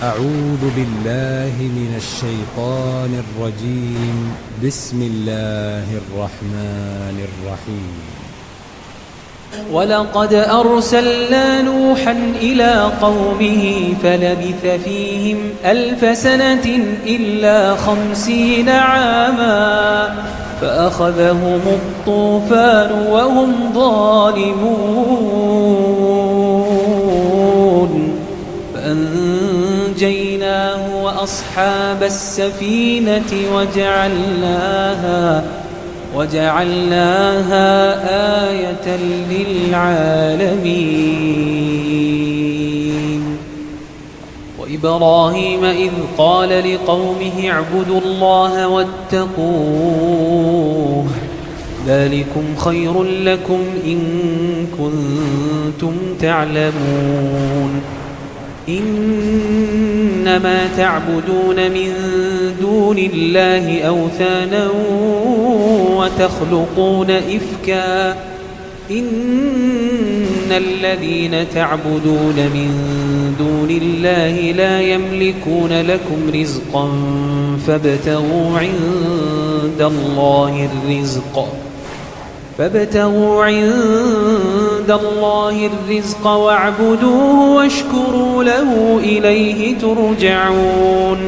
أعوذ بالله من الشيطان الرجيم. بسم الله الرحمن الرحيم. ولقد أرسلنا نوحا إلى قومه فلبث فيهم 1000 سنة إلا 50 عاما فأخذهم الطوفان وهم ظالمون فأنجيناه وأصحاب السفينة وجعلناها آية للعالمين. وإبراهيم إذ قال لقومه اعبدوا الله واتقوه ذلكم خير لكم إن كنتم تعلمون. إنما تعبدون من دون الله أوثانا وتخلقون إفكا إن الذين تعبدون من دون الله لا يملكون لكم رزقا فابتغوا عند الله الرزق واعبدوه واشكروا له إليه ترجعون.